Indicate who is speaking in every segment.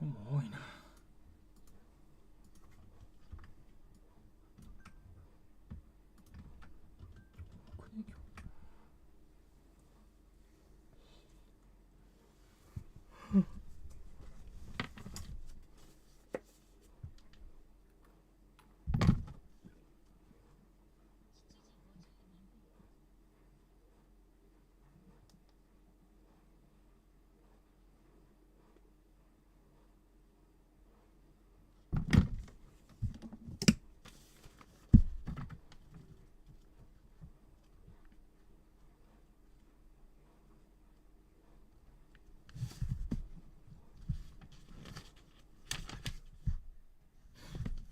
Speaker 1: 今日も多いな。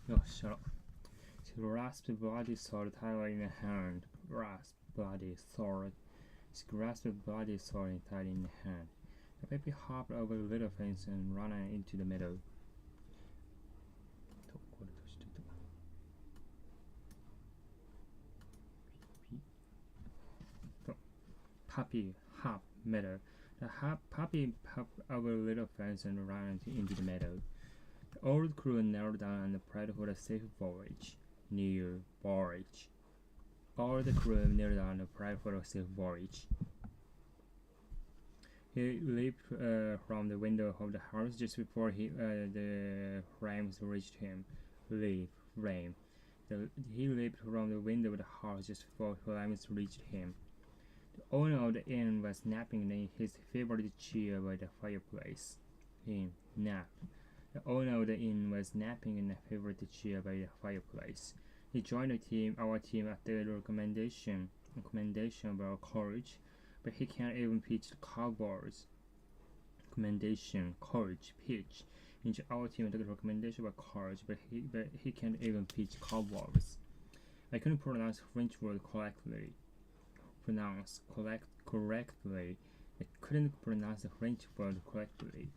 Speaker 1: よっしゃ。Grasp body sword tied in the hand. Grasp body sword. Grasp body sword tied in the hand. The baby hopped over the little fence and ran into the meadow. Puppy hopped meadow. The puppy hopped over the little fence and ran into the meadow. The old crew knelt down and prayed for a safe voyage. Near voyage. All the crew knelt down and prayed for a safe voyage. He leaped from the window of the house just before the flames reached him. Flame. He leaped from the window of the house just before the flames reached him. The owner of the inn was napping in his favorite chair by the fireplace. Nap. The owner of the inn was napping in a favorite chair by the fireplace. He joined our team at the recommendation of our coach, but he can't even pitch the cowboys. Coach, pitch. He joined our team at the recommendation of our coach, but he can't even pitch cowboys. I couldn't pronounce French word correctly. I couldn't pronounce the French word correctly.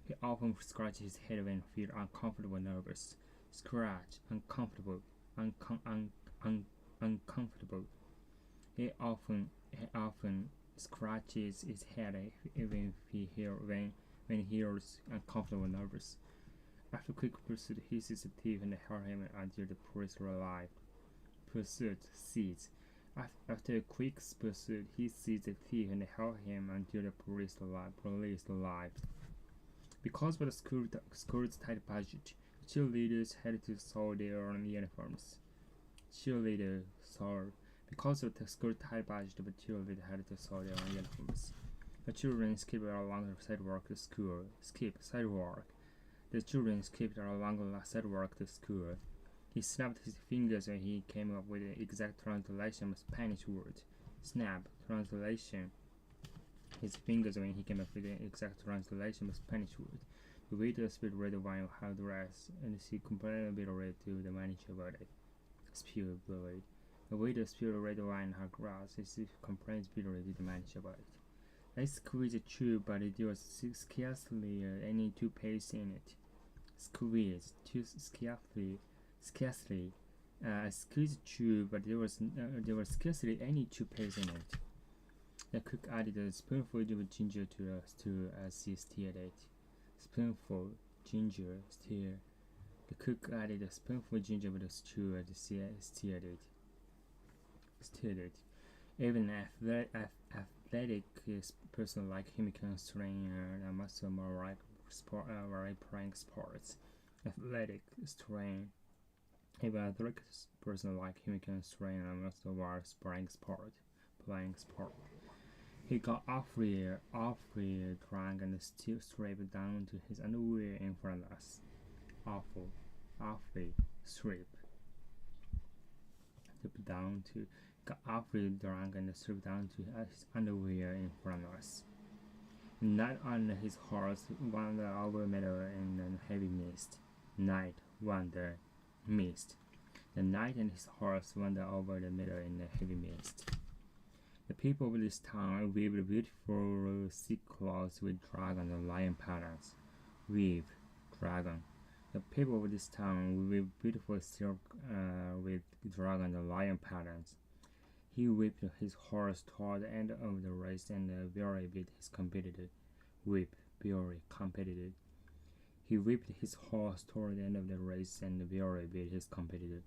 Speaker 1: He often scratches his head when he feels uncomfortable, nervous. Scratch, uncomfortable, uncomfortable. He often scratches his head when he hears uncomfortable, nervous. After quick pursuit, he sees a thief and held him until the police arrived. After a quick pursuit, he sees the thief and held him until the police arrived. Because of the school's tight budget, cheerleaders had to sew their own uniforms. Because of the school's tight budget, the cheerleaders had to sew their own uniforms. The children skipped along the sidewalk to school. The children skipped along the sidewalk to school. He snapped his fingers when he came up with the exact translation of Spanish word. Snap, translation. His fingers when he came up with the exact translation of Spanish word. The waiter spilled red wine on her dress, and she complained bitterly to the manager about it. The waiter spilled red wine on her glass, and she complained bitterly to the manager about it. I squeezed a tube, but there was scarcely any toothpaste in it. I squeezed a tube, but there was scarcely any toothpaste in it. The cook added a spoonful of ginger to the stew as she stirred it. The cook added a spoonful of ginger to the stew as she stirred it. Even an athletic person like him can strain a muscle more like playing sports. Even an athletic person like him can strain a muscle while playing sport. He got awfully drunk and still stripped down to his underwear in front of us. Got awfully drunk and stripped down to his underwear in front of us. The night on his horse wandered over the meadow in a heavy mist. The night and his horse wandered over the meadow in a heavy mist. The people of this town weave beautiful silk cloths with dragon and lion patterns. The people of this town weave beautiful silk with dragon and lion patterns. He whipped his horse toward the end of the race and very beat his competitor. He whipped his horse toward the end of the race and barely beat his competitor.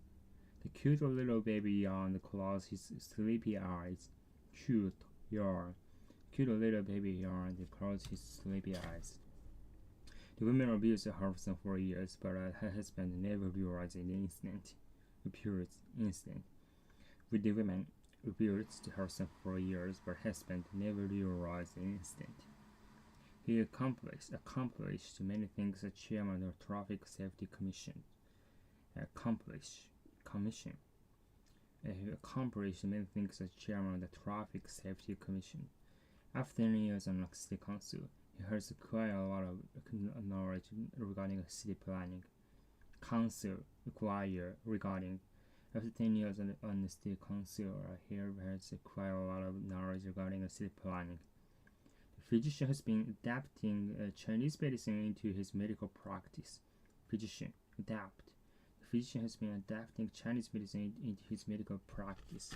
Speaker 1: The cute little baby yawned, closed his sleepy eyes. Cute little baby yawned, closed his sleepy eyes. The woman abused her husband for years, but her husband never realized the instant. With the woman abused her husband for years, but her husband never realized the instant. He accomplished many things as chairman of the Traffic Safety Commission. He accomplished many things as chairman of the Traffic Safety Commission. After 10 years on the city council, he has quite a lot of knowledge regarding city planning. After 10 years on the city council, he has quite a lot of knowledge regarding city planning. The physician has been adapting Chinese medicine into his medical practice. The physician has been adapting Chinese medicine into his medical practice.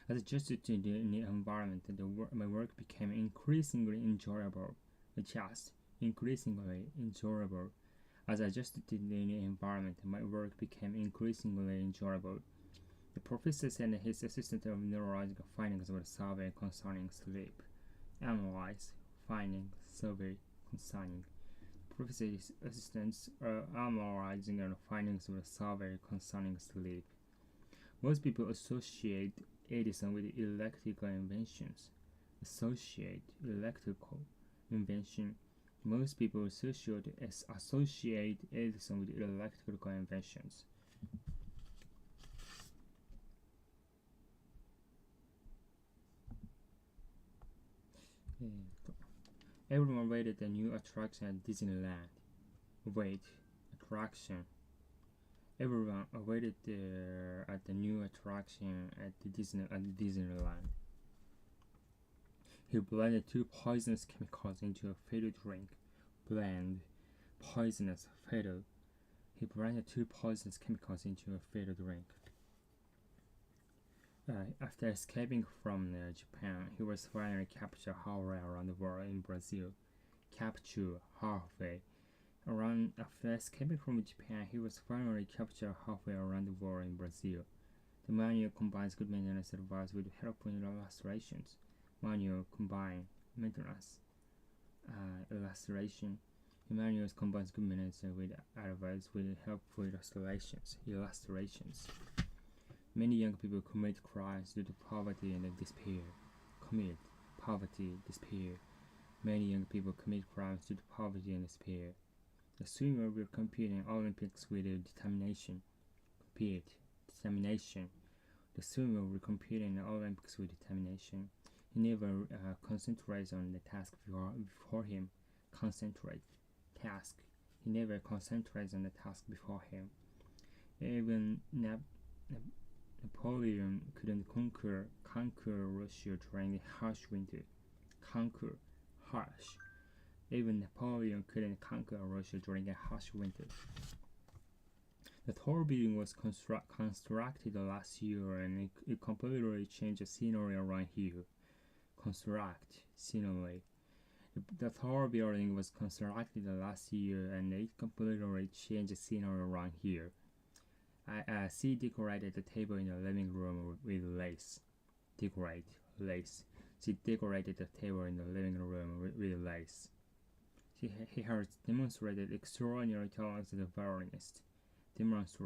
Speaker 1: As adjusted to the environment, my work became increasingly enjoyable. As adjusted to the environment, my work became increasingly enjoyable. The professor and his assistant of neurological findings of the survey concerning sleep. Analyze, finding, survey, concerning. The professor's assistants are analyzing the findings of the survey concerning sleep. Most people associate Edison with electrical inventions. Most people associate Edison with electrical inventions. Everyone waited the new attraction at Disneyland. Everyone awaited at the new attraction at Disneyland. He blended two poisonous chemicals into a fatal drink. He blended two poisonous chemicals into a fatal drink. After escaping from Japan, he was finally captured halfway around the world in Brazil. After escaping from Japan, he was finally captured halfway around the world in Brazil. The manual combines good maintenance advice with helpful illustrations. Manual combines good maintenance with advice with helpful illustrations. Many young people commit crimes due to poverty and despair. Many young people commit crimes due to poverty and despair. The swimmer will compete in Olympics with determination. The swimmer will compete in the Olympics with determination. He never concentrates on the task before him. He never concentrates on the task before him. Even Napoleon couldn't conquer Russia during the harsh winter. Even Napoleon couldn't conquer Russia during a harsh winter. The tall building was constructed last year, and it completely changed the scenery around here. The tall building was constructed last year, and it completely changed the scenery around here. She decorated the table in the living room with lace. She decorated the table in the living room with lace. He has demonstrated extraordinary talent as a violinist. He has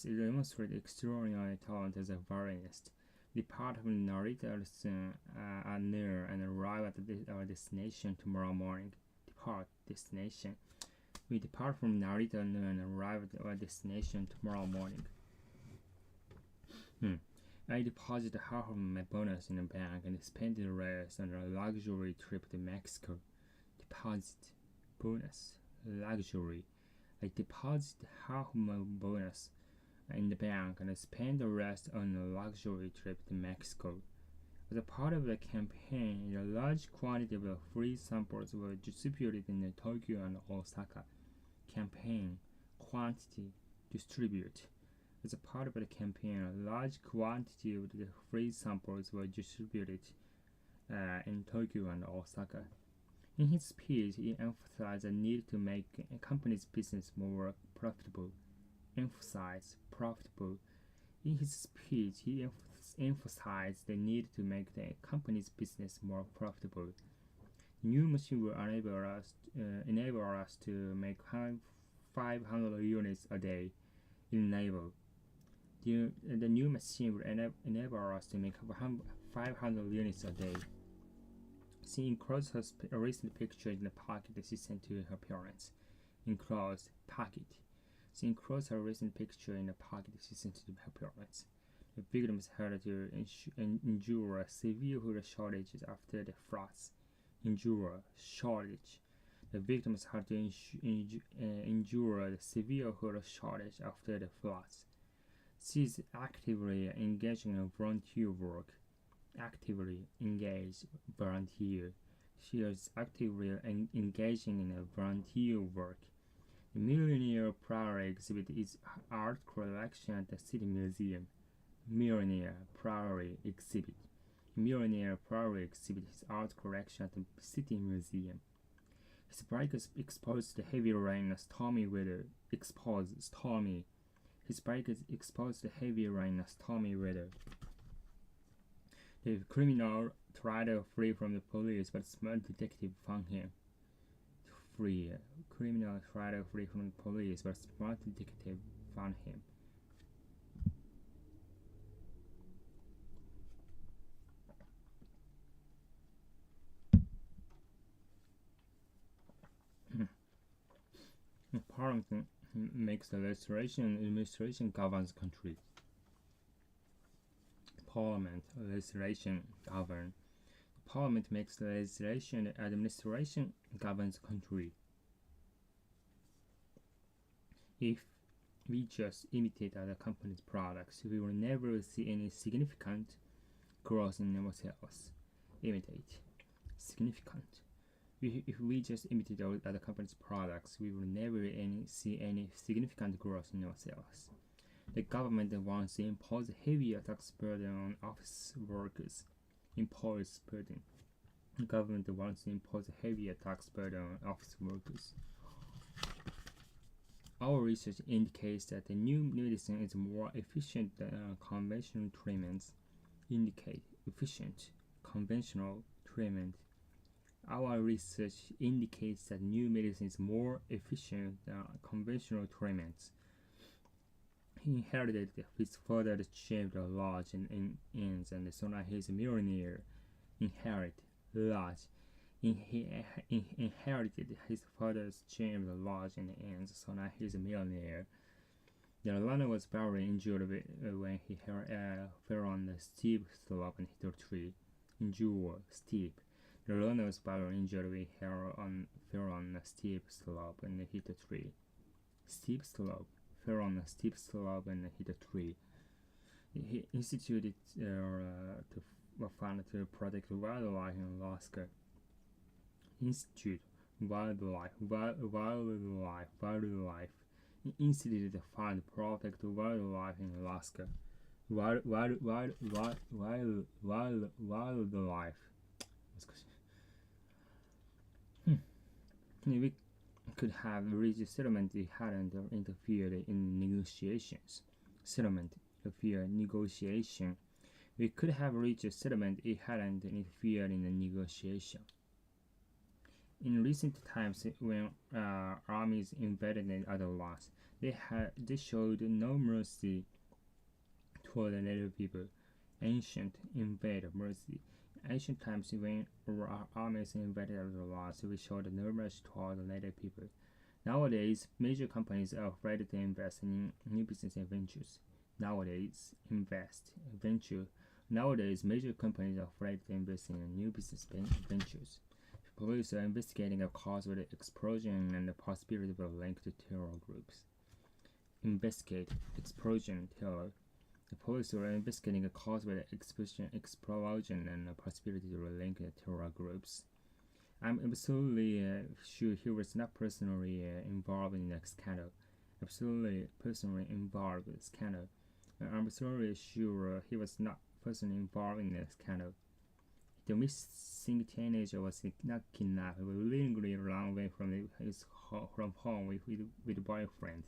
Speaker 1: demonstrated extraordinary talent as a violinist. Depart from Narita at noon and arrive at our destination tomorrow morning. We depart from Narita at noon and arrive at our destination tomorrow morning. I deposited half of my bonus in the bank and spent the rest on a luxury trip to Mexico. I deposited half of my bonus in the bank and spent the rest on a luxury trip to Mexico. As a part of the campaign, a large quantity of free samples were distributed in Tokyo and Osaka. As a part of the campaign, a large quantity of the free samples were distributed in Tokyo and Osaka. In his speech, he emphasized the need to make a company's business more profitable. Emphasize profitable. In his speech, he emphasized the need to make the company's business more profitable. The new machine will enable us to make 500 units a day in naval. The new machine will enable us to make 500 units a day. She enclosed her recent picture in the packet she sent to her parents. Enclosed packet. She enclosed her recent picture in the packet she sent to her parents. The victims had to endure severe food shortages after the floods. Endure shortage. The victims had to endure the severe food shortage after the floods. She is actively engaged in volunteer work. Actively engaged volunteer. She is actively engaging in volunteer work. The Millionaire Priory exhibit is art collection at the City Museum. Millionaire Priory exhibit. Millionaire Priory exhibit his art collection at the City Museum. His bike is exposed to heavy rain and stormy weather. His bike is exposed to heavy rain and stormy weather. The criminal tried to flee from the police, but a smart detective found him. Criminal tried to flee from the police, but a smart detective found him. Parliament makes the legislation and administration governs the country. Parliament legislation govern. Parliament makes the legislation and administration governs the country. If we just imitate other companies' products, we will never see any significant growth in our sales. Imitate. Significant. If we just imitate other companies' products, we will never see any significant growth in our sales. The government wants to impose a heavier tax burden on office workers. Impose burden. The government wants to impose a heavier tax burden on office workers. Our research indicates that the new medicine is more efficient than conventional treatments. Indicate efficient conventional treatment. Our research indicates that new medicine is more efficient than conventional treatments. He inherited his father's shaved large and ends, and so now he is a millionaire. Inherit large. He inherited his father's shaved large and ends, so now he is a millionaire. The runner was badly injured when he fell on the steep slope and hit a tree. Endure steep. The runner was badly injured when he fell on a steep slope and hit a tree. Steep slope. Fell on a steep slope and hit a tree. He instituted to fund to protect wildlife in Alaska. Institute wildlife. Instituted to fund protect wildlife in Alaska. Wildlife. We could have reached a settlement if he hadn't interfered in negotiations. Settlement, interfere, negotiation. We could have reached a settlement if he hadn't interfered in the negotiation. In recent times, when armies invaded other lands, they showed no mercy toward the native people. Ancient invade mercy. Ancient times, when armies invaded other lands, we showed no mercy toward the native people. Nowadays, major companies are afraid to invest in new business ventures. Nowadays, major companies are afraid to invest in new business ventures. Police are investigating a cause of the explosion and the possibility of a link to terror groups. Investigate explosion, terror. The police are investigating a cause of the explosion and the possibility of a link to terror groups. I'm absolutely sure he was not personally involved in the scandal. Absolutely personally involved in the scandal. I'm absolutely sure he was not personally involved in the scandal. The missing teenager was not kidnapped, but willingly ran away from home with boyfriend.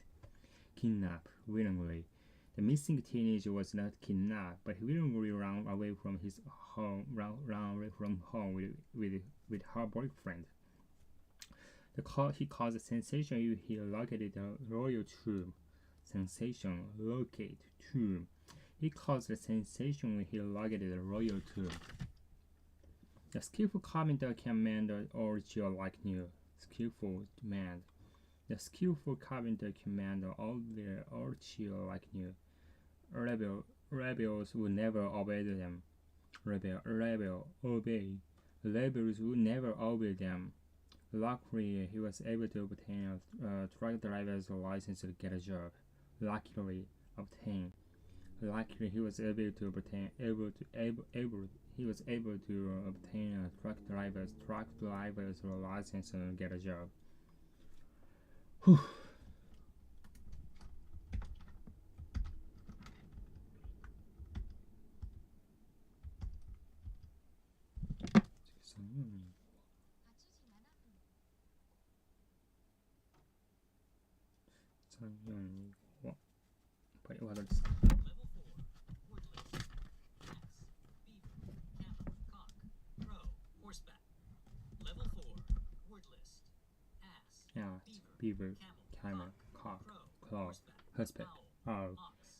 Speaker 1: Kidnapped willingly. The missing teenager was not kidnapped, but willingly ran away from home with her boyfriend. He caused a sensation. He located the royal tomb. Sensation, locate, tomb. He caused a sensation when he located the royal tomb. The skillful carpenter can mend the old chair like new. Skillful man. The skillful carpenter can mend all the old chair like new. Rebels would never obey them. Obey. Rebels would never obey them. Luckily, he was able to obtain a truck driver's license to get a job. Luckily, he was able to obtain a truck driver's license and get a job. Whew. Beaver, camel, cock, claw, horseback, owl,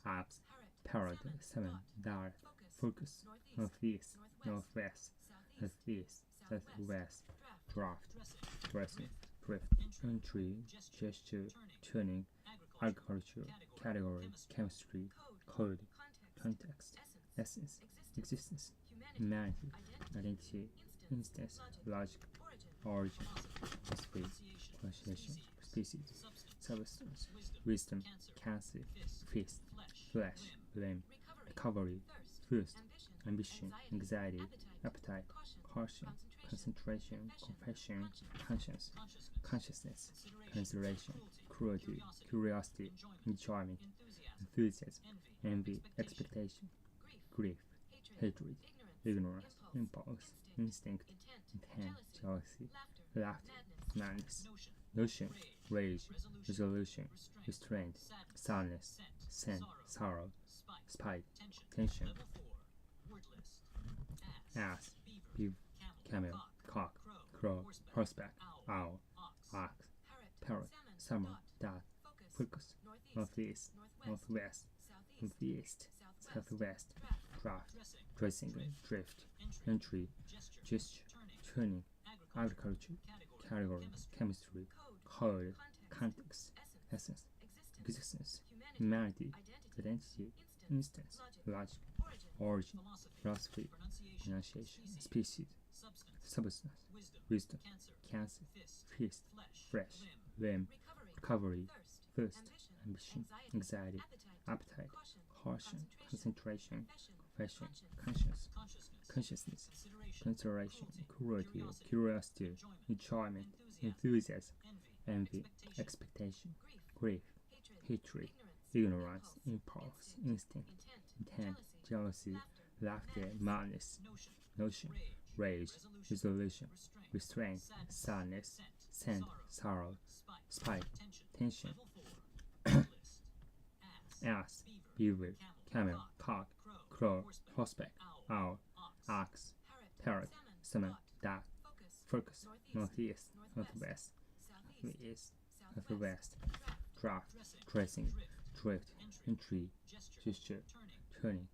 Speaker 1: ox, parrot, salmon, dart, focus, northeast, northwest, northeast, southwest, draft, dressing, drift, entry, gesture, turning, agriculture, category, chemistry, code, context, essence, existence, humanity, identity, instance, logic, origin, speed, association, species, substance, wisdom, cancer, fist, flesh, limb, recovery, thirst, ambition, anxiety, appetite, caution, concentration, confession, conscience, consciousness, consideration, cruelty, curiosity, enjoyment, enthusiasm, envy, expectation, grief, hatred, ignorance, impulse, instinct, intent, jealousy, laughter, madness, notion, rage, resolution, restraint, sadness, sin, sorrow, spite, tension, ass, beaver, camel, cock, crow, horseback, owl, ox, parrot, salmon, dart, focus, northeast, northwest, northeast, southwest, draft, dressing, drift, entry, gesture, turning, agriculture, category, chemistry, code, context, essence, existence, humanity, identity, instance, logic, origin, philosophy, pronunciation, species, substance, wisdom, cancer, fist, flesh, limb, recovery, thirst, ambition, anxiety, appetite, caution, concentration, confession, consciousness, consideration, cruelty, curiosity, enjoyment, enthusiasm, envy, expectation, grief, hatred, ignorance, impulse, instinct, intent, jealousy, laughter, madness, notion, rage, resolution, restraint, sadness, sin, sorrow, spite, tension, ass, beaver, camel, cock, crow, horseback, owl, ox, parrot, salmon, dart, focus, northeast, northwest, northeast, northwest, draft, dressing, drift, entry, gesture, turning,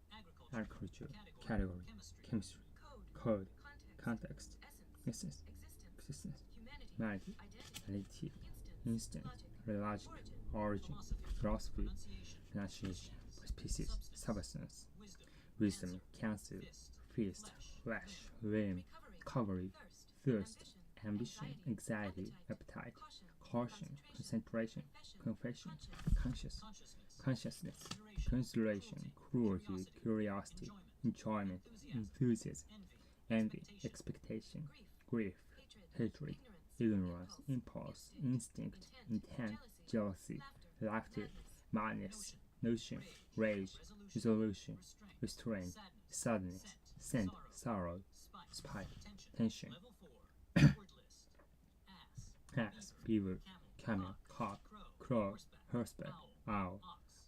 Speaker 1: agriculture, category, chemistry, code, context, essence, existence, humanity, identity, instinct, logic, origin, philosophy, pronunciation, species, substance, wisdom, cancer, fist, flesh, limb, recovery, thirst, ambition, anxiety, appetite, caution, concentration, confession, consciousness, consideration, cruelty, curiosity, enjoyment, enthusiasm, envy, expectation, grief, hatred, ignorance, impulse, instinct, intent, jealousy, laughter, madness, notion, rage, resolution, restraint, sadness, scent, sorrow, spite, tension. Ass, beaver, camel, cock, crow, horseback, owl,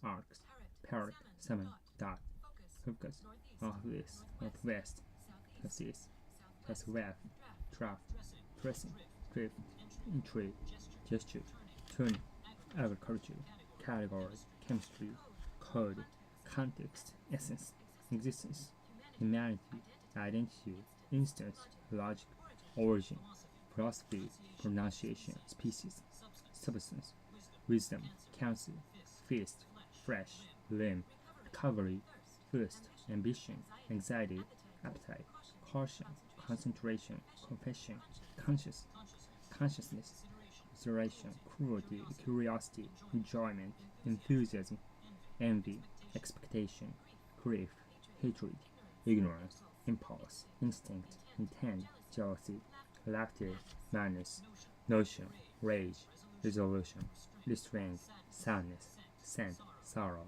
Speaker 1: ox, parrot, salmon, duck, focus, northwest, northwest, southeast, southwest, draft, dressing, drift, intrigue, gesture, turning, agriculture, category, chemistry, code, context, essence, existence, humanity, identity, instance, logic, origin, philosophy, pronunciation, species, substance, wisdom, counsel, feast, fresh, limb, recovery, thirst, ambition, anxiety, appetite, caution, concentration, confession, consciousness, consideration, cruelty, curiosity, enjoyment, enthusiasm, envy, expectation, grief, hatred, ignorance, impulse, instinct, intent, jealousy, laughter, madness, notion, rage, resolution, restraint, sadness, scent, sorrow,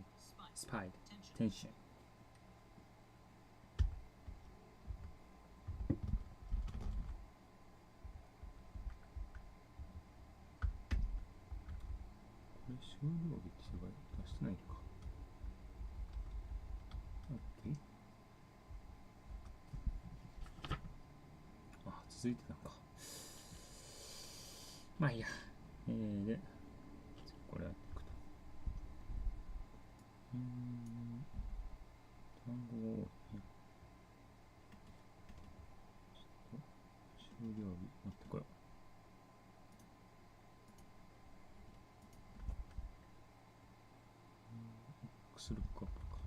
Speaker 1: spite, tension. OK。あ、続いてたのか。まあいいや。で、これやっていくと。単語を、ね、ちょっと終了日持ってこよう。X ルックアップか。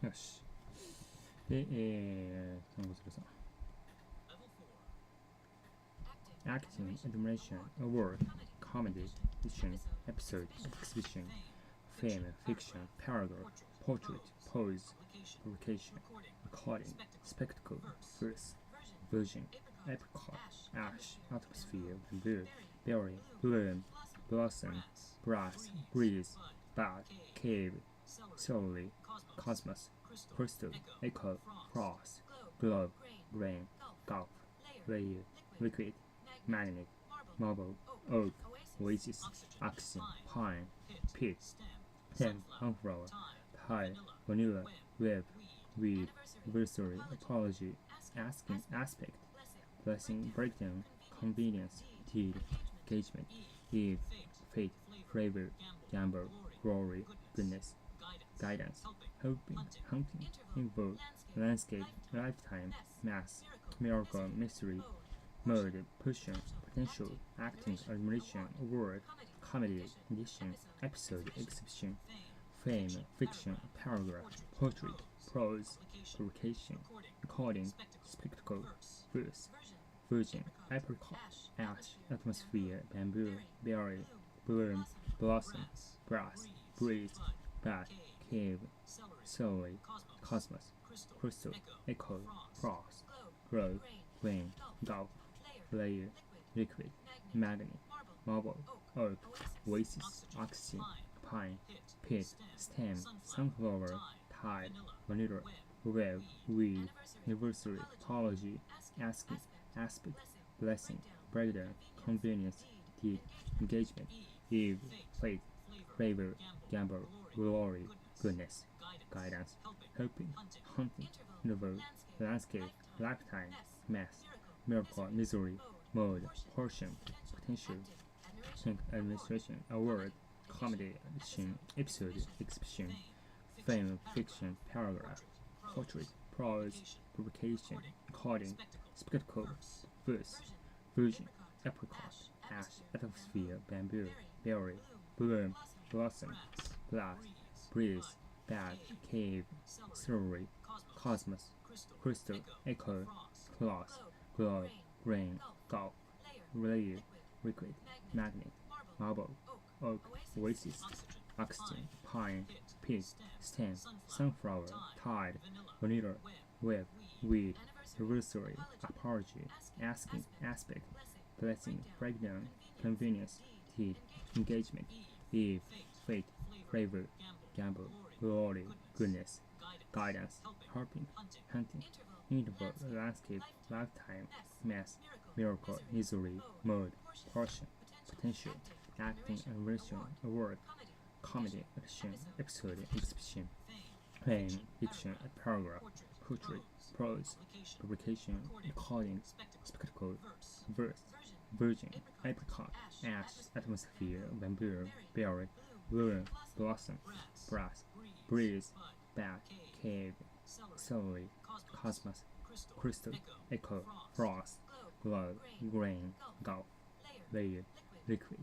Speaker 1: よし。で、単語03。Acting, admiration, award, comedy, fiction, episode, exhibition, fame, fiction, paragraph, portrait, pose, publication, recording, spectacle, verse, version, apricot, ash, atmosphere, bamboo, berry, bloom, blossom, brass, breeze, bud, cave, solely, cosmos, crystal, echo, frost, globe, grain, gulf, layer, liquid, magnet, marble, oak, oasis, oxygen, pine, pit, stem, sunflower, pie, vanilla, web, weed, adversary, apology, asking, aspect, blessing, breakdown, convenience, deed, engagement, eve, fate, flavor, gamble, glory, goodness, guidance, hoping, hunting, invoke, landscape, lifetime, mass, miracle, mystery, mode, pushing, potential, acting, admiration, award, comedy, edition, episode, exhibition, fame, fiction, paragraph, portrait, prose, publication, recording, spectacle, verse, virgin, apricot, ash, atmosphere, bamboo, berry, bloom, blossom, brass, breeze, bud, cave, solely, cosmos, crystal, echo, frost, globe, grain, gulf, layer, liquid, magnet, marble, oak, oasis, oxygen, pine, pit, stem, sunflower, tide, vanilla, web, weed, anniversary, apology, asking, aspect, blessing, breakdown, convenience, deed, engagement, eve, fate, favor, gamble, glory, goodness, guidance, hoping, hunting, novel, landscape, lifetime, mass, miracle, misery, mode, portion, potential, administration, award, comedy, edition, episode, exhibition, fame, fiction, paragraph, portrait, prose, publication, recording, spectacle, verse, virgin, apricot, ash, atmosphere, bamboo, berry, bloom, blossom, blast, breeze, bag, cave, celery, cosmos, crystal, echo, cloth, globe, grain, gulf, layer, liquid, magnet, marble, oak, oasis, oxygen, pine, pig, stem, sunflower, tide, vanilla, web, weed, anniversary, apology, asking, aspect, blessing, breakdown, convenience, deed, engagement, eve, fate, flavor, gamble, glory, goodness, guidance, helping, hunting, interval, landscape, lifetime, mass, miracle, misery, mode, portion, potential, acting, invention, award, comedy, action, episode, exhibition, poem, fiction, paragraph, poetry, prose, publication, recording, spectacle, verse, virgin, apricot, ash, atmosphere, bamboo, berry, bloom, blossom, brass, breeze, bat, cave, celery, cosmos, crystal, echo, frost, globe, grain, gulf, layer, liquid,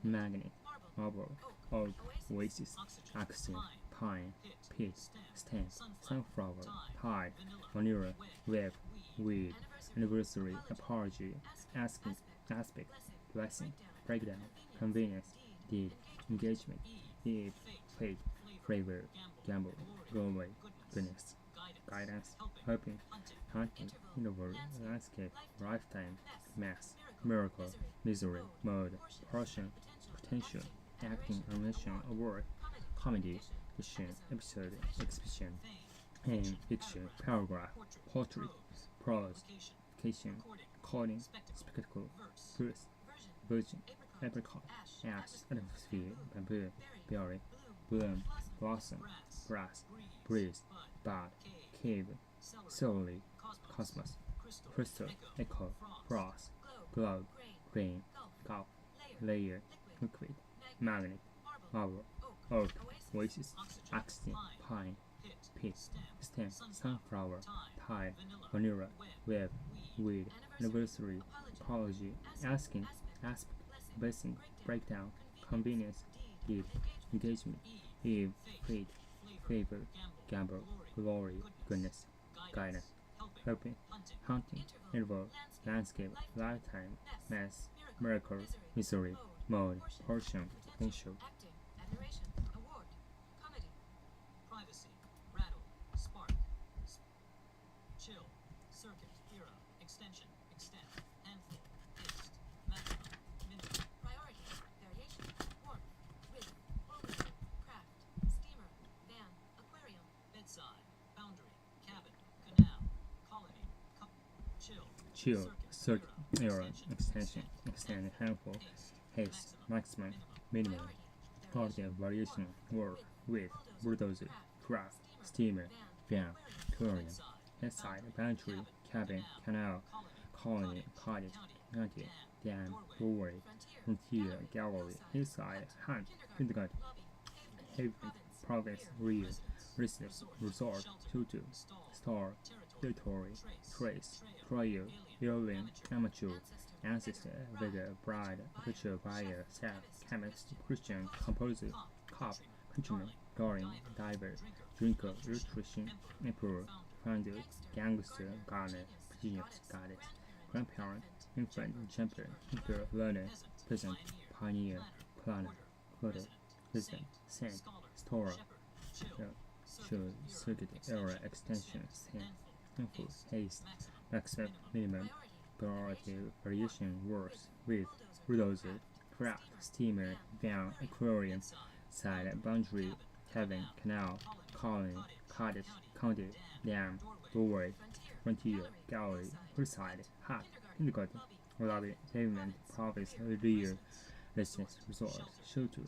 Speaker 1: magnet, marble, oak, oasis, oxygen, pine, pig, stem, sunflower, tide, vanilla, web, weed, anniversary, apology, asking, aspect, blessing, breakdown, convenience, deed, engagement, eve, fate, flavor, gamble, glory, goodness, guidance, helping, hunting, interval, landscape, lifetime, mass, miracle, misery, mode, portion, potential, acting, invention, award, comedy, fiction, episode, exhibition, poem, fiction, paragraph, poetry, prose, vacation, recording, spectacle, verse, virgin, apricot, ash, atmosphere, bamboo, berry, bloom, blossom, brass, breeze, bud, cave, celery, cosmos, crystal, echo, frost, globe, grain, gulf, layer, liquid, magnet, marble, oak, oasis, oxygen, pine, pig, stem, sunflower, tide, vanilla, web, weed, anniversary, apology, asking, aspect, blessing, breakdown, convenience, deed, engagement, eve, fate, favor, gamble, glory, goodness, guidance, helping, hunting, interval, landscape, lifetime, mass, miracle, misery, mode, portion, potential,
Speaker 2: admiration, award, comedy, privacy, rattle, spark, chill, circuit, era, extension, extent, handful, taste, maximum, minute, priority, variation, warmth, width, overview, craft, steamer, van, aquarium, bedside, boundary, cabin, canal, colony, chill,
Speaker 1: circuit, era, extension, extend, handful, haste, maximum, minimum, quality, variation, work, width, bulldozer, craft, steamer, van, aquarium, headside, boundary, cabin, canal, colony, cottage, county, dam, doorway, frontier, gallery, hillside, hunt, kindergarten, haven, province, rear, residence, resort, tutu, star, territory, trace, trial, building, amateur, ancestor, vigor, bride, future buyer, self, chemist, Christian, composer, cop, countryman, guardian, diver, drinker, electrician, emperor, founder, gangster, gardener, genius, goddess, grandparent, infant, champion, emperor, learner, peasant, pioneer, planner, photo, resident, saint, storer, circuit, error, extension, handful, haste, maximum, minimum, priority, variation, worse, width, bulldozer, craft, steamer, van, aquarium, side, boundary, heaven, canal, colony, cottage, county, dam, doorway, frontier, gallery, hillside, hut, kindergarten, lobby, pavement, province, rear, residence, resort, shelter,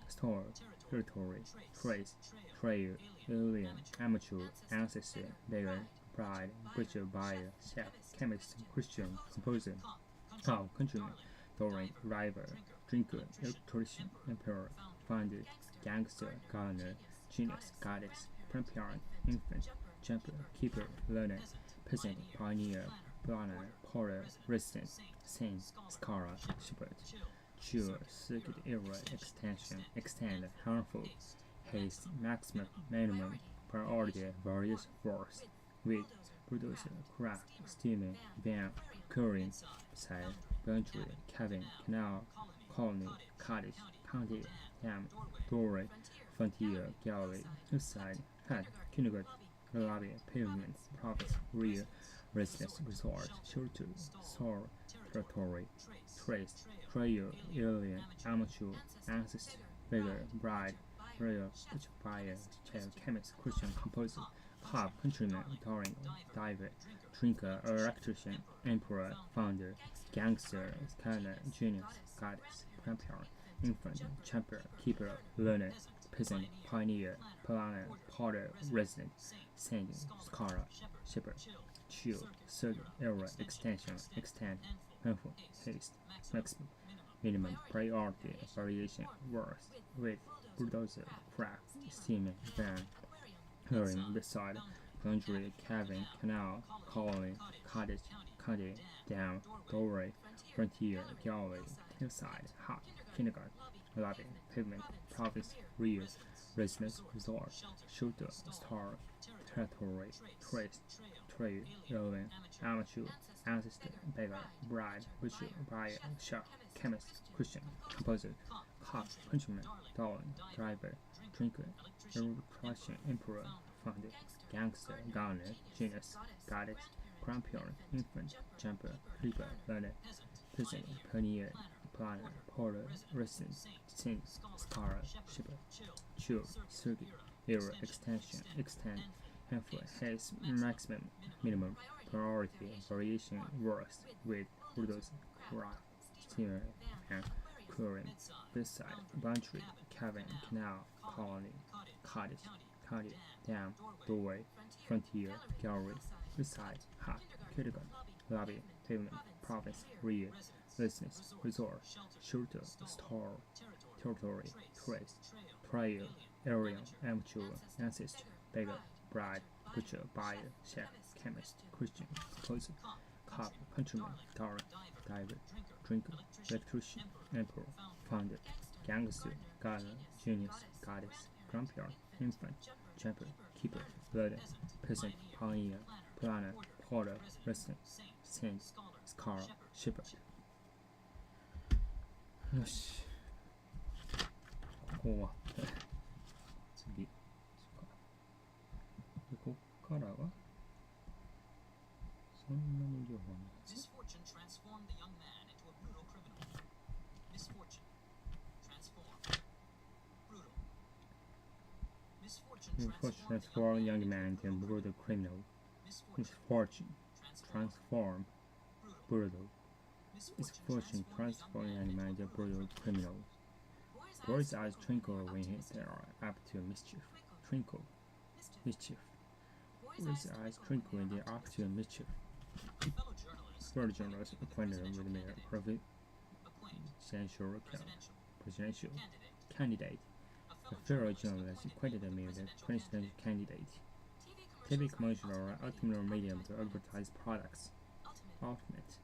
Speaker 1: store, territory, trace, trail, alien, amateur, ancestor, beggar, bride, butcher, buyer, chef, chemist, Christian, composer, cow, countryman, touring, driver, drinker, electrician, emperor, founder, gangster, gardener, genius, goddess, grandparent, infant, jumper, keeper, learner, peasant, pioneer, planner, porter, resident, saint, scholar, shepherd, chewer, circuit error, extend, harmful, haste, maximum, minimum, priority, various force, with, bulldozer, craft, steaming, van, curing, side, boundary, cabin, canal, colony, cottage, county, dam, doorway, frontier, gallery, hillside, head, kindergarten, lobby, pavement, province, rear, residence, resort, shelter, soar, territory, trace, trail, alien, amateur, ancestor, beggar, bride, royal, buyer, child, chemist, Christian, composer, pub, countryman, touring, diver, drinker, electrician, emperor, founder, gangster, scholar, genius, goddess, grandparent, infant, champion, keeper, learner, peasant, pioneer, planner, potter, resident, saint, scholar, shepherd, chill, circuit, error, extension, extend, harmful, haste, maximum, minimum, priority, variation, worth, width, bulldozer, craft, steaming, van, clearing, beside, boundary, cabin, canal, colony, cottage, county, dam, doorway, frontier, gallery, hillside, hut, kindergarten, lobby, pavement, province, rear, residence, resort, shelter, star, territory, trace, trail, alien, amateur, ancestor, beggar, bride, butcher, buyer, shop, chemist, Christian, composer, cop, countryman, darling, driver, drinker, electrician, emperor, founder, gangster, gardener, genius, goddess, grandparent, infant, jumper, creeper, learner, peasant, pioneer, planner, porter, resident, saint, scholar, shepherd, chill, circuit, error, extension, extend, harmful, haste, maximum, minimum, priority, variation, worth, width, bulldozer, craft, steamer, and curing, beside, boundary, cabin, canal, colony, cottage, county, dam, doorway, frontier, gallery, beside, hut, kindergarten, lobby, pavement, province, rear, residence, resort, shelter, store, territory, trace, trail, area, amateur, ancestor, beggar, bride, butcher, buyer, chef, chemist, Christian, composer, cop, countryman, darling, diver, drinker, electrician, emperor, founder, gangster, gardener, genius, goddess, grandparent, infant, jumper, keeper, learner, peasant, pioneer, planner, porter, resident, saint, scholar, shepherd. よし。ここ終わって。次。で、こっからはそんなに情報ない。
Speaker 2: Misfortune transformed the young man into a brutal criminal. Misfortune. Transform. Brutal.
Speaker 1: Misfortune transformed the young man into a brutal criminal. Misfortune transform brutal. Misfortune transformed the young man into a brutal criminal. Boy's eyes twinkle when they are up to mischief. Twinkle. Mischief. Boy's eyes twinkle when they are up to mischief. Fellow journalists acquainted with the presidential candidate. A fellow journalist acquainted me with the presidential candidate. TV commercials are ultimate medium to advertise products. Ultimate.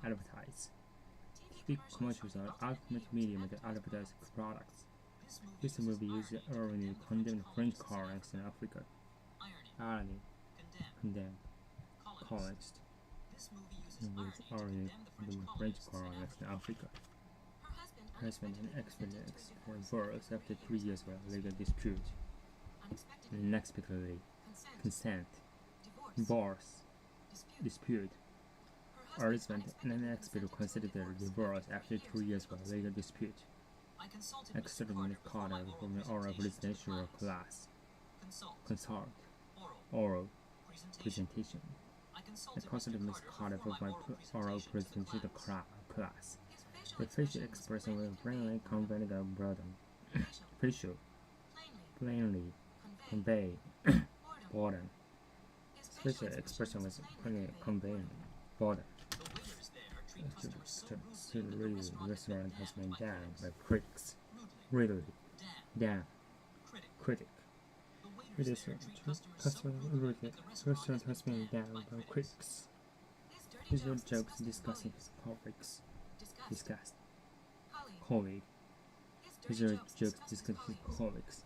Speaker 1: Advertise. TV commercials are ultimate medium to advertise products. This movie used irony to condemn French colonists in Africa. Irony. Condemn. Colonists. With irony to the French colonists in Africa. Husband and ex-wife were divorced after 3 years of legal dispute. Unexpectedly. Consent. Divorce. Dispute. Her husband unexpectedly considered divorce after 2 years of legal dispute. Accidentally caught her from the oral presidential class. Consult. Oral. Presentation. I considered Miss Carter for my oral presentation class. The facial expression was plainly conveying a boredom. Facial. Plainly convey boredom. Facial expression was plainly conveying boredom. The restaurant has been damned by critics. Really, damn. Critic. It is customer related. Restaurant has been down by critics. His jokes discussing his colleagues. Discussed. Colleague. His jokes discussing his colleagues.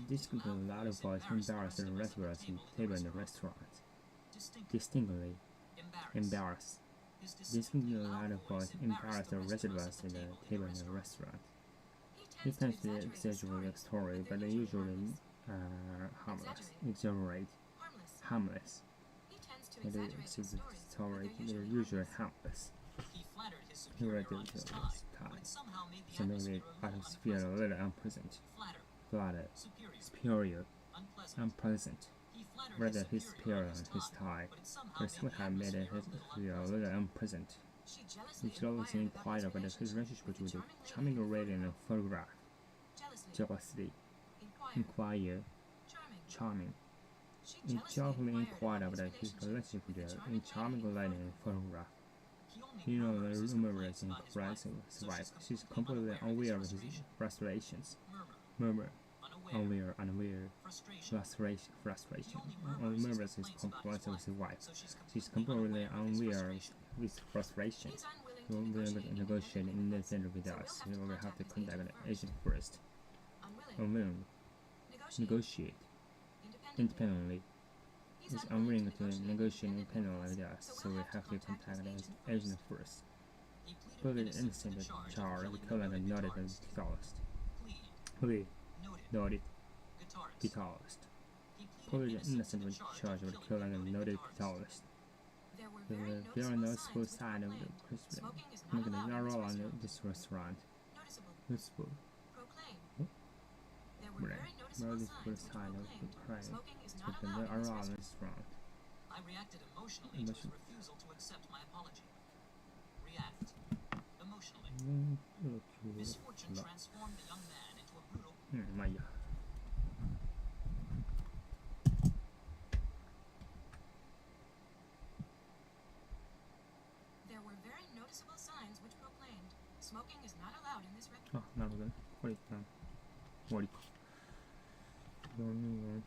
Speaker 1: Distinctly loud voice embarrassed the reservoirs in the table in the restaurant. Distinctly embarrassed. Distinctly loud voice embarrassed the reservoirs in the table in the restaurant. He tends to exaggerate the story, but usually harmless. Exaggerate. Harmless. But the story is usually harmless. He read the time. So maybe others feel a little unpleasant. Flattered. Superior. Unpleasant. Rather his superior and his tie. But sometimes made it feel a little unpleasant. He jealously inquired about his relationship with the charming lady in a photograph. Jealously. Inquire. Charming. He jealously inquired about his relationship with the charming lady in a photograph. He knows the rumors and cries of his wife. She's completely unaware of his frustrations. Murmur. Unaware. Frustration. Murmurs his complaints of his wife. She's completely unaware of his frustrations. He won't be able to negotiate in the center with us. He will have to contact the agent first. Unwilling. Negotiate. Independently. He's unwilling to negotiate independently with us, so we have to contact the agent first. Pleaded innocent charge of killing a noted guitarist. Plea. Noted guitarist. Pleaded innocent charge of killing a noted guitarist. There were very noticeable signs of the president making a narrow on this restaurant. Noticeable. Noticeable sign of the crime. Making a narrow on the restaurant.
Speaker 2: I reacted emotionally to his refusal to accept my apology. React emotionally. Misfortune transformed the young man into a brutal.
Speaker 1: まあいいや。
Speaker 3: There were very noticeable signs which proclaimed smoking is not allowed in this restaurant.
Speaker 1: あ、なるほどね。これ一旦終わりか。421。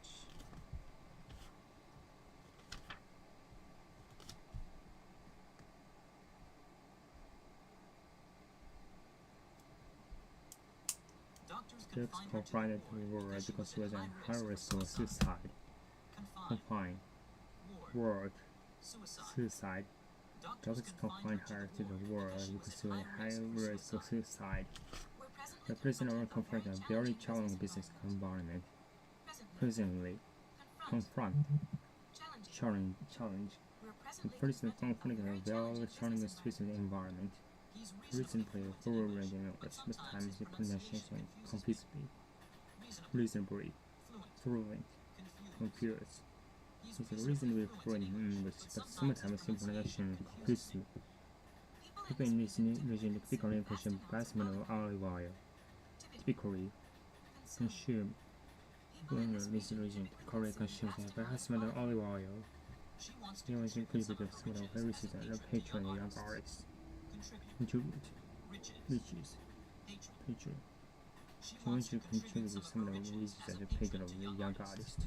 Speaker 1: Jokes confined to the ward because he was at high risk of suicide. Confined. Ward. Suicide. Doctors confined her to the ward because she was at high risk of suicide. The prisoner was confronted a very challenging business environment. Presently. Confront. Challenge. The prisoner confronted a very challenging business environment. Recently forwarded in English, this time the pronunciation confusingly. Reasonably. Fluent. Confused. It's reasonably fluent in English, but sometimes the pronunciation confusing. People in this region typically consume vast amount of olive oil. Typically consume. People in this region typically consume a vast amount of olive oil. The image includes the sort of very season of patron young artists. Contribute. Riches. Patron. She wants to contribute to some of the riches as a patron of the young artist.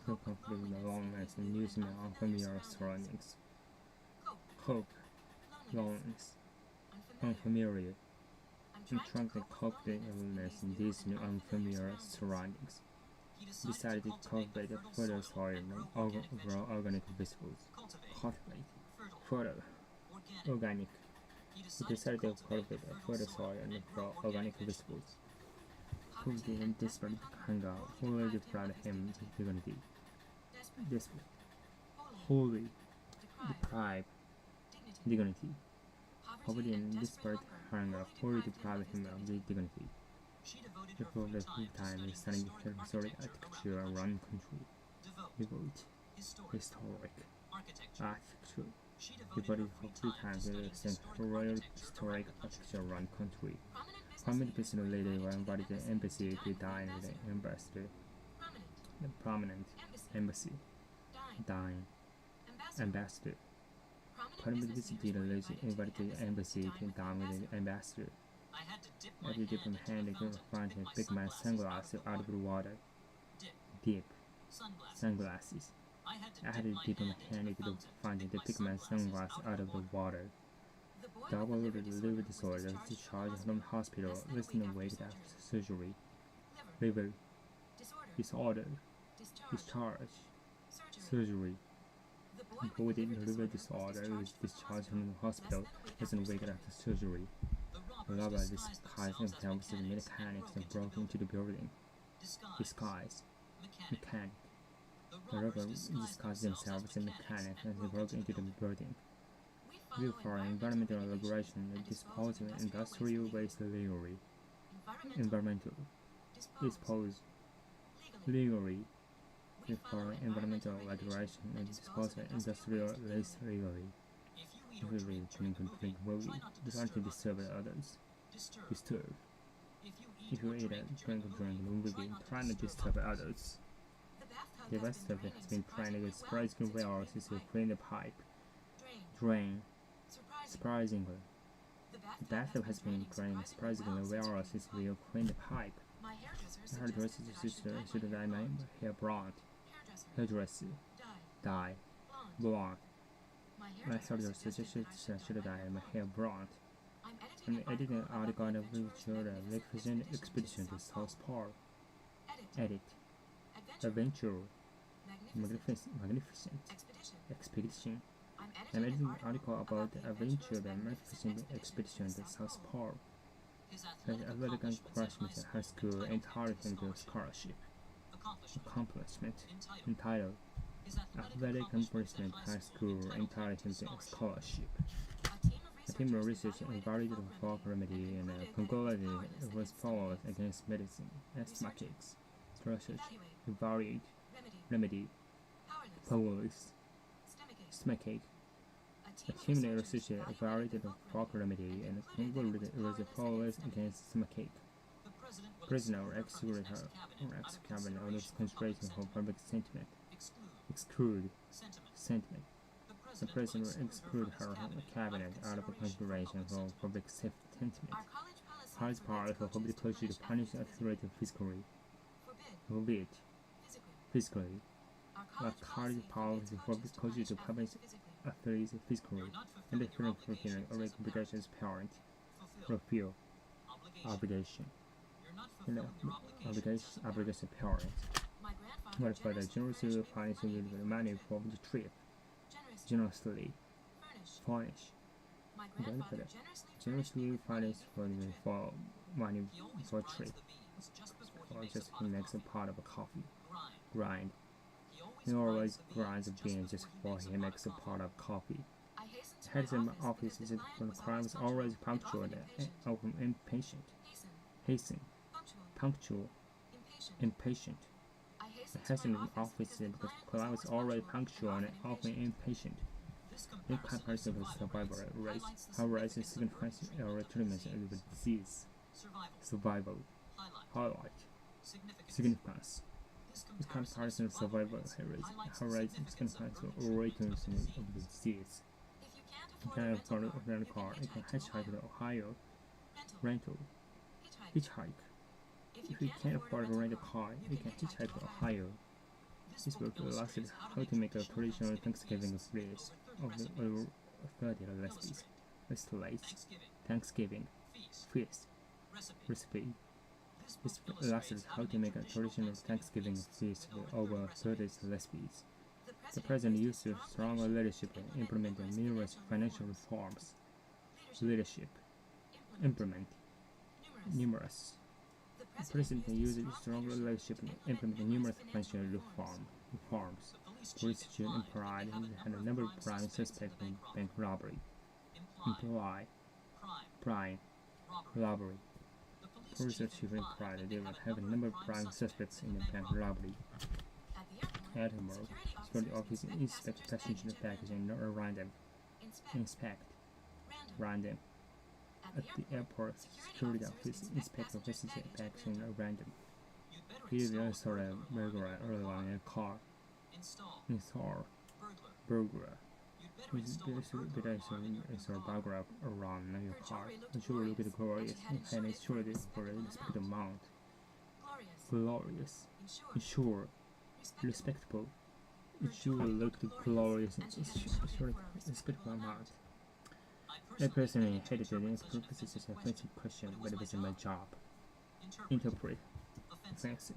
Speaker 1: To complete the loneliness and using the unfamiliar surroundings. Cope. Loneliness. Unfamiliar. I'm trying to cope with the illness in these new unfamiliar surroundings. Decided to cultivate fertile soil and overall organic vegetables. Cultivate. Fertile. Organic. He decided to cultivate fertile soil and grow organic vegetables. Poverty and desperate hunger wholly deprived him of dignity. Desperate. Wholly deprived dignity. Poverty and desperate hunger wholly deprived him of dignity. He devoted his time in studying historic architecture around country. Devote. Historic. Architecture. Devoted for free time to extend royal historic architecture around country. Prominent business leaders were invited to the embassy to dine with the ambassador. The prominent embassy. Dine. Ambassador. Prominent business leaders invited to the embassy to dine with the ambassador. Every dip of hand to find a big man's sunglasses out of the water. Dip.
Speaker 2: Sunglasses.
Speaker 1: Sunglasses.
Speaker 2: I
Speaker 1: I
Speaker 2: had
Speaker 1: had
Speaker 2: to
Speaker 1: a
Speaker 2: dip
Speaker 1: dip
Speaker 2: my
Speaker 1: my
Speaker 2: hand
Speaker 1: hand
Speaker 2: into
Speaker 1: into
Speaker 2: the
Speaker 1: finding the pigment sunglasses out of the water.
Speaker 3: The boy
Speaker 1: Double
Speaker 3: with
Speaker 1: the
Speaker 3: the
Speaker 1: liver
Speaker 3: was
Speaker 1: disorder discharged from the hospital
Speaker 3: less than a week after
Speaker 1: surgery.
Speaker 3: Liver.
Speaker 1: Liver
Speaker 3: Disorder.
Speaker 1: disorder.
Speaker 3: Discharge.
Speaker 1: Discharge.
Speaker 3: Surgery.
Speaker 1: Surgery.
Speaker 3: The
Speaker 1: The boy with liver disorder was discharged from the hospital less than a week after surgery.
Speaker 2: The
Speaker 1: The
Speaker 2: robbers
Speaker 1: robber disguised themselves as mechanics and broke into the building. Disguise. Mechanic. The robber disguised themselves as mechanics and they broke into the building. View for environmental liberation and disposal of industrial waste legally. Environmental. Dispose. Legally. View for environmental liberation and disposal of industrial waste legally.
Speaker 2: If you eat or
Speaker 1: Legally,
Speaker 2: drink
Speaker 1: drink and drink movie. Try to disturb others. Disturb. If you eat and drink movie, try not to disturb others. The bathtub has been trained with surprising viruses to clean the pipe. Drain. Surprisingly. The bathtub has been trained with surprising viruses to clean the pipe.
Speaker 3: My hairdresser
Speaker 1: Hairdresser should dye my hair blonde. Hairdresser. Dye. Blonde. My hairdresser should dye my hair blonde. I'm editing an article on the vacation expedition to South Pole. Edit. Adventure. Magnificent. Expedition. I'm editing an article about the adventure the magnificent expedition to South Pole. The athletic accomplishment at high school entitled to scholarship. Accomplishment entitled Athletic accomplishment high school entitled to scholarship. A team of researchers evaluated the folk remedy and concluded it was powerless against medicine. Asthmatics. Research evaluate remedy powerless stomachache. A team of researchers evaluated the folk remedy and concluded it was powerless against stomachache. Prisoner executed her ex-cabinet on this consideration for public sentiment. Exclude sentiment. The president excluded her cabinet out of consideration for public sentiment. College power for public closure to punish authority physically. Forbid physically. Like college power for public closure to punish authorities physically. And the freedom for feeling or obligations parent. Fulfill obligation. Obligation parent. Modify the generously financial with money for the trip. Generously furnish. Grandfather generously finance for money for trip. Or just he makes a pot of a coffee. Grind. He always grinds a bean just before he makes a pot of coffee. Heads in office is when crime is always punctual and often impatient. Hasten. Punctual. Impatient. I hasten in office because crime is always punctual and often impatient. In comparison with survival rate, however, is significance or treatment of the disease. Survival. Highlight. Significance. This comparison of survival rate, however, is significance or rating of the disease. You can afford a rental car, you can hitchhike to Ohio. Rental. Hitchhike. If you can't afford to rent a car, you can hitchhike to Ohio. This book illustrates how to make a traditional Thanksgiving feast of the over 30 recipes. Thanksgiving feast recipe. This book illustrates how to make a traditional Thanksgiving feast with over 30 recipes. The president used stronger leadership and implemented numerous financial reforms. Leadership. Implement. Numerous. The president used stronger leadership and implemented numerous financial reforms. Police June implied had a number of prime suspects in bank robbery. Imply. Prime. Robbery. Police chief implied they would have a number of prime suspects in the bank robbery. Edinburgh. Security office inspect passenger baggage and random. Inspect. Random. At the airport, security office inspects passenger bags and random. He saw a burglar early on in a car. Install. Burglar. There is a burglar around in your car. Ensure look at glorious and ensure the respective amount. Glorious. Ensure. respectable. It should look glorious and respectful amount. I personally hated the purposes of offensive question, but it was my job. Interpret. Offensive.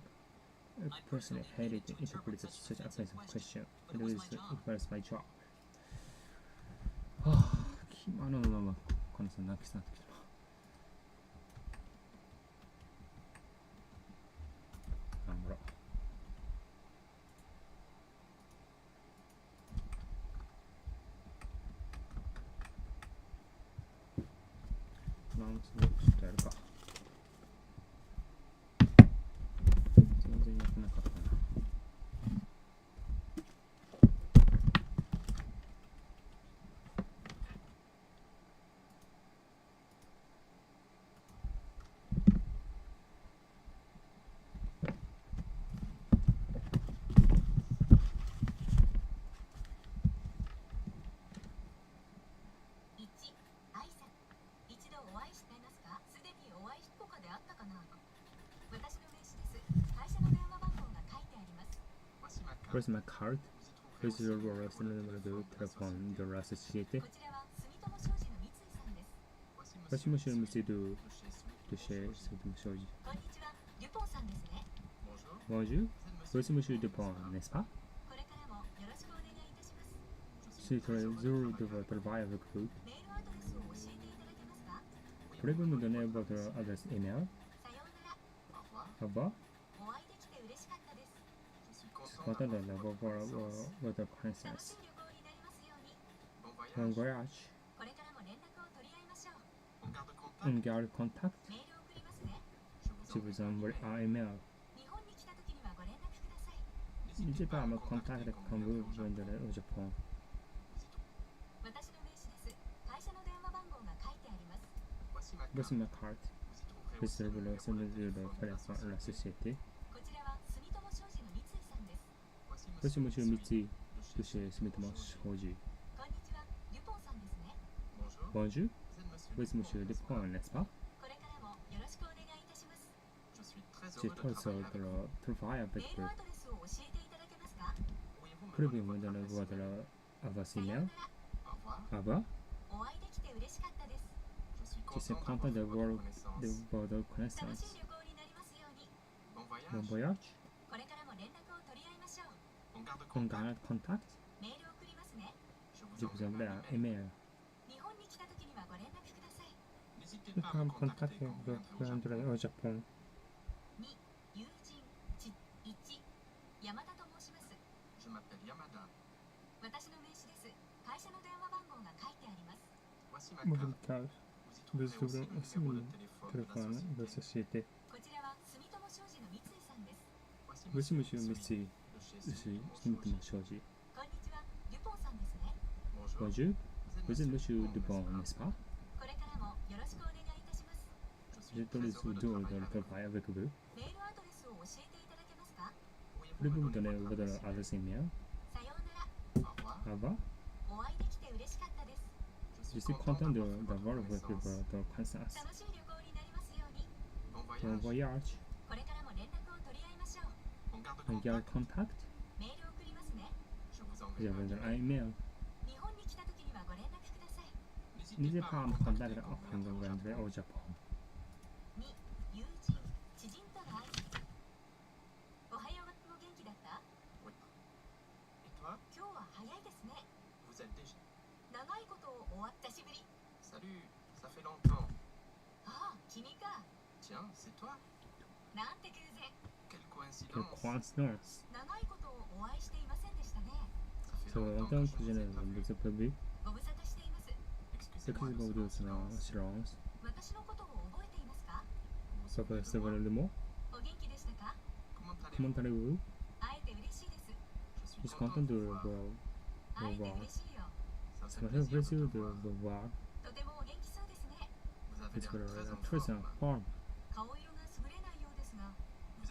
Speaker 1: I personally hated the interpret such offensive question, but it was my job. はあ、今のままこのさ泣きそうになってきた。頑張ろう。フランス語ちょっとやるか。全然やってなかったな。Where's my card? Where's your telephone? The last société? もしもし、monsieur de chez Monsieur. Bonjour. Where's Monsieur Dupont, n'est-ce pas? C'est très heureux de votre travail avec vous. Pouvez-vous me donner votre adresse email? Au revoir. Content d'avoir votre connaissance. Bon voyage. On garde contact. Je vous envoie un email. N'hésitez pas à me contacter quand vous viendrez au Japon. Voici ma carte. Réservez le de la société. Voici Monsieur Mitsuhi de chez Sumitomo Shoji. Bonjour. Voici Monsieur Dupont, n'est-ce pas? J'ai très heureux de travailler avec vous. Pouvez-vous me donner votre adresse email? Au revoir. Je suis content de votre connaissance. Bon voyage. On garde contact. Je vous envoie un email. Je prends contact avec vous au Japon.
Speaker 2: Je m'appelle Yamada. Voici ma
Speaker 1: Bonjour,
Speaker 2: carte.
Speaker 1: Carl. Vous ouvrez aussi le téléphone de société. Voici Monsieur Mitsuhi de chez Sumitomo Shoji. Bonjour. Vous êtes Monsieur Dupont, n'est-ce pas? J'ai très heureux de travailler avec vous. Pouvez-vous me donner votre adresse email? Au revoir. Je suis content d'avoir votre connaissance. Bon voyage. On garde contact. Je vous envoie un email. N'hésitez pas à me contacter quand vous viendrez au Japon.
Speaker 2: Vous êtes déjà. Salut, ça fait longtemps. Tiens, c'est toi. Quelle
Speaker 1: Quelle
Speaker 2: coïncidence.
Speaker 1: coïncidence.
Speaker 2: Ça fait
Speaker 1: Ça fait longtemps que je ne vous ai pas vu.
Speaker 2: Excusez-moi
Speaker 1: Excusez-moi de son silence. Ça peut recevoir le mot? Comment allez-vous? Je suis content de vous voir. Ça me fait plaisir de vous voir. Vous avez très en forme.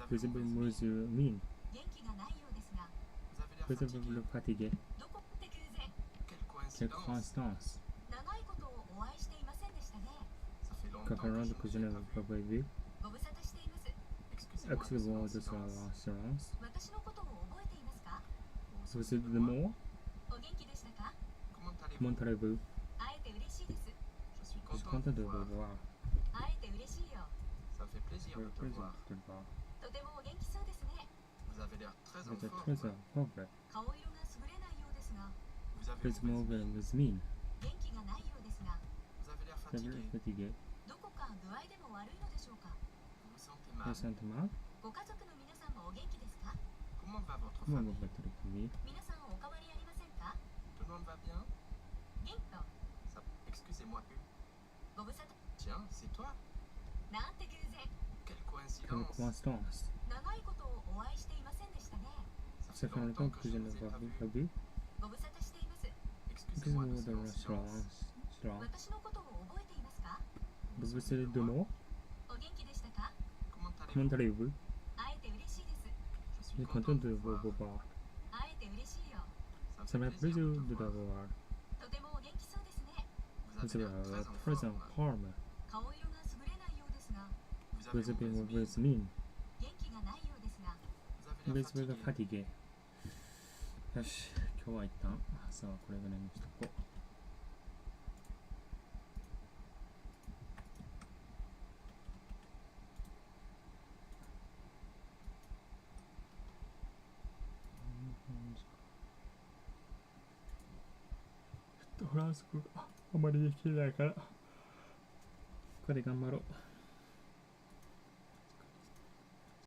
Speaker 1: Vous avez mesure mine. Vous avez le fatigué. Quelle coïncidence. Ça fait longtemps que je ne vous ai pas vu. Excusez-moi de son silence. Vous êtes de moi?
Speaker 3: お元気でしたか？
Speaker 1: Comment allez-vous?
Speaker 3: 会えて嬉しいです。
Speaker 2: Je suis
Speaker 1: Je suis
Speaker 2: content
Speaker 1: content
Speaker 2: de
Speaker 1: de
Speaker 2: vous
Speaker 1: vous
Speaker 2: voir.
Speaker 1: voir.
Speaker 3: 会えて嬉しいよ。
Speaker 2: Ça fait plaisir de te voir.
Speaker 3: とてもお元気そうですね。
Speaker 2: Vous avez l'air très en
Speaker 1: Vous êtes
Speaker 2: forme.
Speaker 1: très en forme.
Speaker 3: 顔色が優れないようですが、
Speaker 2: Vous avez
Speaker 1: Please move
Speaker 2: mauvaise
Speaker 1: with me.
Speaker 3: 元気がないようですが、
Speaker 2: Vous avez l'air
Speaker 1: Vous êtes
Speaker 2: fatigué.
Speaker 1: fatigué.
Speaker 3: どこか具合でも悪いのでしょうか？
Speaker 2: Vous vous sentez
Speaker 1: Vous
Speaker 2: mal.
Speaker 1: sentez mal?
Speaker 3: ご家族の皆さんもお元気ですか？
Speaker 2: Comment va votre
Speaker 1: Comment
Speaker 2: famille?
Speaker 1: va votre famille?
Speaker 3: 皆さんお変わりありませんか？
Speaker 2: Tout le monde va bien?
Speaker 3: 元気と
Speaker 2: Ça... Excusez-moi.
Speaker 3: ご無沙汰。
Speaker 2: Tiens, c'est toi?
Speaker 3: なんて偶然。
Speaker 2: Quelle
Speaker 1: Quelle
Speaker 2: coïncidence.
Speaker 1: coïncidence.
Speaker 3: 長いことお会いしていませんでしたね。
Speaker 2: Ça
Speaker 1: Ça
Speaker 2: fait
Speaker 1: fait
Speaker 2: longtemps
Speaker 1: longtemps
Speaker 2: que
Speaker 1: que
Speaker 2: je
Speaker 1: je
Speaker 2: ne
Speaker 1: ne
Speaker 2: vous ai
Speaker 1: vous
Speaker 2: pas
Speaker 1: ai
Speaker 2: vu.
Speaker 1: pas vu.
Speaker 3: ご無沙汰しています。
Speaker 2: Excusez-moi de
Speaker 1: Excusez-moi de
Speaker 2: ce long silence.
Speaker 1: silence.
Speaker 3: 私のことを覚えていますか？
Speaker 1: Vous vous souvenez de moi?
Speaker 3: お元気でしたか？
Speaker 2: Comment
Speaker 1: Comment
Speaker 2: allez-vous?
Speaker 1: allez-vous?
Speaker 3: 会えて嬉しいです。
Speaker 2: Je
Speaker 1: Je
Speaker 2: suis
Speaker 1: suis
Speaker 2: content
Speaker 1: content
Speaker 2: de
Speaker 1: de
Speaker 2: vous
Speaker 1: vous
Speaker 2: voir.
Speaker 1: voir.
Speaker 3: 会えて嬉しいよ。
Speaker 1: Ça me fait plaisir de
Speaker 2: vous
Speaker 1: vous voir.
Speaker 3: とてもお元気そうですね。
Speaker 2: Vous
Speaker 1: Vous
Speaker 2: avez
Speaker 1: avez
Speaker 2: l'air
Speaker 1: l'air
Speaker 2: très en
Speaker 1: très en
Speaker 2: forme.
Speaker 1: forme.
Speaker 3: 顔色が優れないようですが、
Speaker 2: Vous
Speaker 1: Vous
Speaker 2: avez
Speaker 1: avez
Speaker 2: mauvaise
Speaker 1: mauvaise
Speaker 2: mine.
Speaker 1: mine.
Speaker 3: 元気がないようですが、
Speaker 2: Vous avez
Speaker 1: Vous
Speaker 2: l'air
Speaker 1: êtes
Speaker 2: fatigué.
Speaker 1: fatigué. よし、今日は一旦朝はこれぐらいにしとこう。フランス語があまりできないからここで頑張ろう。